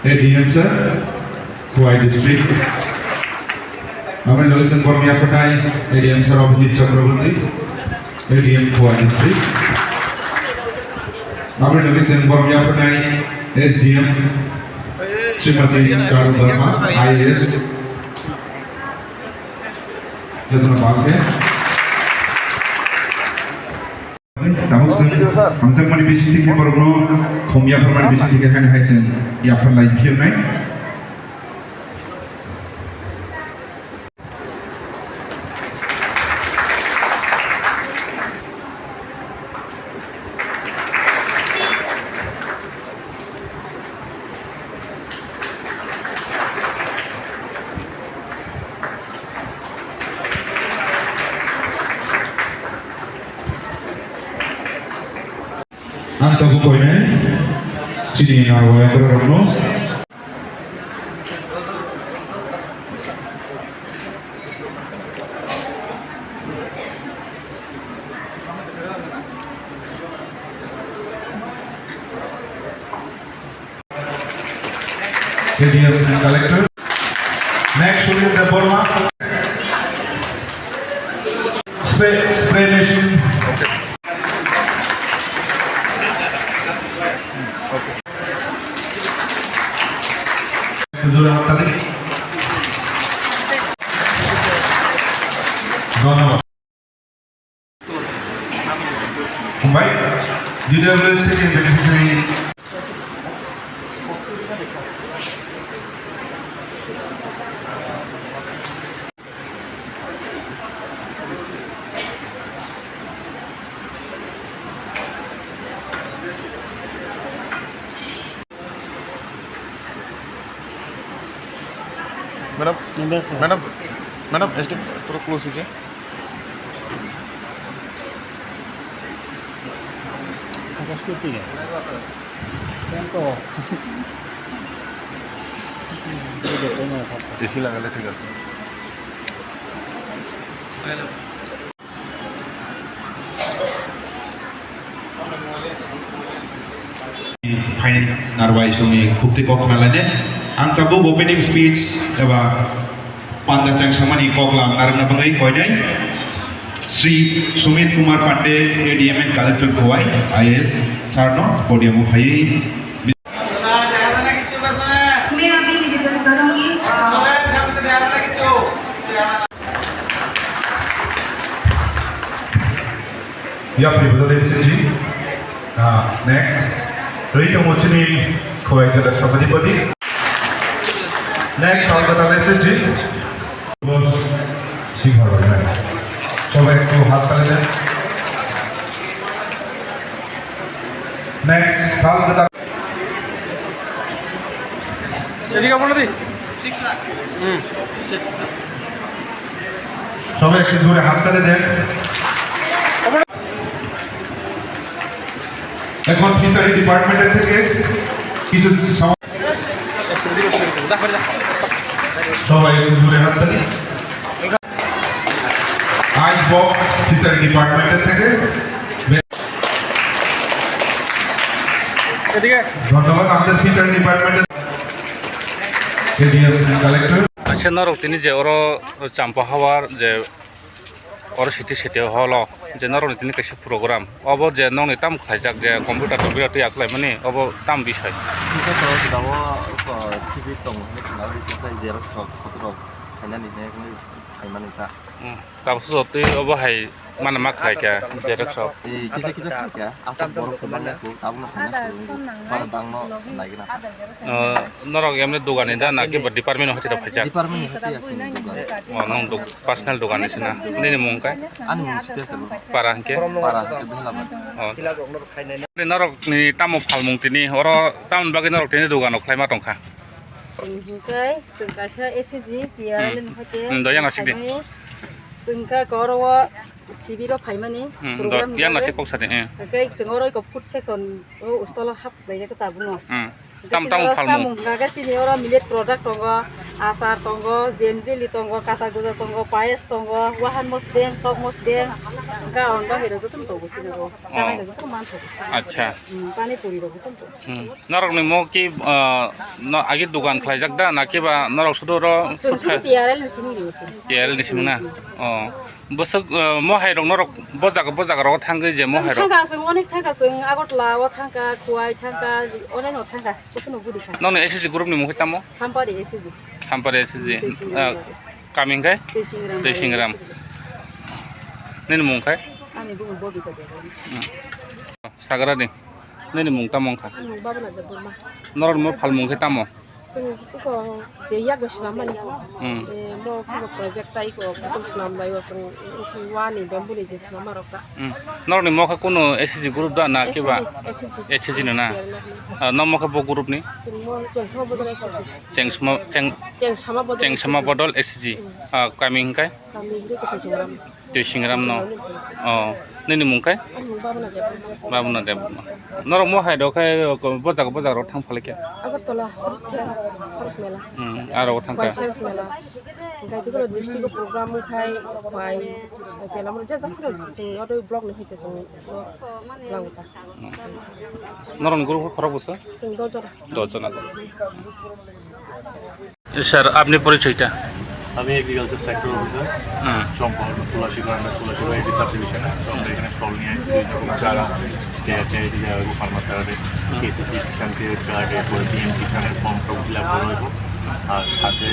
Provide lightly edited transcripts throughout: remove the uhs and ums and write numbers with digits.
ADM sir, Kuwai district. Amen Lawson Bormia Fatai, ADM sir Abhijit Chakraborty, ADM Kuwai district. Amen Lawson Bormia Fatai, SDM Smriti Charu Burma, IAS. Jatna Balke. हम सब money बिसिक के परनो खोमिया फरमान बिसिक के हैन हाइसन या for like here नाइ Anto bukoine Tini narwaya berorno Senior collector next Surya Deborma Sekebration Jurah tadi, Gaurav. Baik, Divas yang beneficiary. Madam SD थोड़ा close कीजिए आकाश को ठीक है को एसी लगा ले ठीक है फाइन नारवाई सुमी खुप्ती कॉक नालाने ang tabu opening speech eba panda chang samani koklam narna bangai koinai Sri Sumit Kumar Pande ADM and Collector Kuwai IAS sarno podium uphai मैं अभी निवेदन करूंगी या प्रिविलेज जी next Rita Mochini Kuwai Jala Sabadipati Next, Kolkata message ji. Bos, singhar hoy. Sobai ekটু হাত তালি দেন। Next, Kolkata. এদিকে বলো দি 6 লাখ সবাই একটু জোরে হাত তালি দেন। এখন ফিশারি ডিপার্টমেন্টের থেকে কিছু সবাই জুড়ে হাত তালি আইস বক্স ফিশারি ডিপার্টমেন্টের থেকে ধন্যবাদ আমাদের ফিশারি ডিপার্টমেন্টের এডিএম কালেক্টর আচ্ছা নরক তিনি যে ওর চাম্পা হওয়ার যে ওর সিটি হলো যে নরক তিনি কাছে প্রোগ্রাম অব যে ননি তাম খাইজাক যে কম্পিউটার টপিউটার তুই আসলে মানে অব তাম বিষয় 시비 동 나리 진짜 이제 럭서 그대로 하냐니 내 Haiman ita. Tapos tuh apa hai mana mak hai kya jerak shop. Kita kaya asap borok temannya ku tahu nak para bang no lagi nak. Norok yang ini dugaan ini nak kita department hati dah pajak. Department itu ya sini juga. Oh nong duk personal dugaan ini sana. Ini mungkin. Anu Sitesh tu. Parah ke? Parah kebelah mat. Oh. Ini norok ni tamu palmung tini. Orang tamu bagi norok tini dugaan ok lima tongkang. Sungkai, sungkai saya SG dia lain hati. Doyan asik deh. Sungkai Gaurav Sibiro Paimani program Yang nasi kok sate. Kai Gaurav ikut food section ustalo hap banyak kita bunuh. Tamu palmung. Kaga sini orang milit produk tonggo asar tonggo jenjili tonggo kata gula tonggo payas tonggo wahan mosdeng tok mosdeng ka on bang itu tuh tuh sini lo. Jangan itu tuh mantap. Acha. Pani puri itu tuh. Norok ni mau ki agi dugaan kelajak dah nak kiba norok sudah ro. Jadi tiara di sini di sini. Tiel di sini na. Oh. Besok mau hai dong norok bojak ro tangga je mau hai ro. Tangga seng onek tangga seng agot lawa tangga kuai tangga onek no tangga. Bosan no budi kan. Nong ni SC group ni mau kita mau. Sampah di SG. Sampai SC. Kami kai? Desingram. Ini mau kai? Ani bu bobi ka de. Sagara ni. Ini mau tamong ka. Anu baba na de burma. Norok mau pal mau kita mau. Seng ko je yak basna mani. Mo ko project tai ko betul senam lai waseng wani bambu ni je senam marokta. Norok ni mau ka kuno SC group dah nak kiba. SG. SC ni na. Nom mau ka bo group ni. Seng mo jeng sama bodol SG. Ceng sama bodol SC. Kami kai? Kami di ko Singram. Desingram no. Oh. Ini mau kai? Anu baba na de. Babu na deb. Norok mau hai dok kai bojak ro tang phale kya. Agot tola sarus mela. Aro tang ka. Sarus mela. Gaji ko district program khai khai telam je zakro sing odo blog ni hoite sing lauta. Norok group खराब होसा? Sing dojor. दोजना sir आपने परिचयটা আমি agriculture sector officer চম্পা তুলাসীগড় তুলাসীগড় এটি subdivision আমরা এখানে stall নিয়ে আসছি বিভিন্ন রকম চারা স্প্রে ফার্মার কার্ডে কেসিসি কিষান ক্রেডিট কার্ড এরপরে পিএম কিষানের ফর্ম টর্ম ফিল আপ করা হইব আর সাথে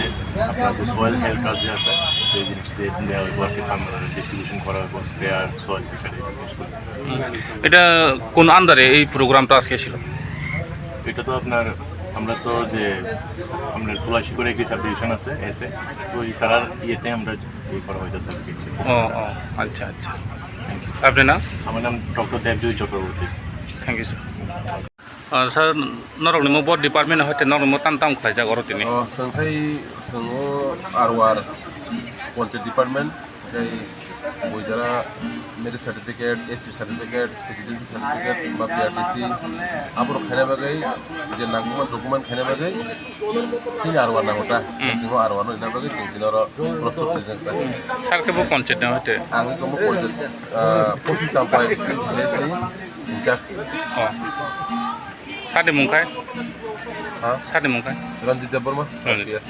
আপনার যে সয়েল হেলথ কার্ড যে আছে সেই জিনিসটি দেওয়া হইব আর কি ফার্মার ডিস্ট্রিবিউশন করা হইব স্প্রেয়ার সয়েল ফিশার এই জিনিসগুলো এটা কোন আন্ডারে এই প্রোগ্রামটা আজকে ছিল এটা তো আপনার আমরা তো যে আমরা তুলাসীগড়ে একটি সাবডিভিশন আছে এসে তো তার ইয়েতে আমরা এই করা হইতেছে আর কি ও ও আচ্ছা আচ্ছা আপনার নাম আমার নাম doctor Debjoy Chakraborty thank you sir sir নরক নিমো বড ডিপার্টমেন্ট হইতে নরক মো তাম খাইজা গর তিনি Sangkai sengo arwar Quality Department kai bojara मेरे certificate SC certificate citizen certificate बा PRTC आपरो खाने बागै जे नांगमा डकुमेन्ट खाने बागै चिन आरवा नांगोटा सिंह आरवा न इना बागै चिन दिनर प्रस्ताव प्रेजेन्स बा सर के बो कनसेप्ट न हते आं कम पॉइंट पोस्ट चाम्पाय प्लेसनि इंचार्ज सादे मुंखाय हां सादे मुंखाय रंजित देबर्मा रंजित। यस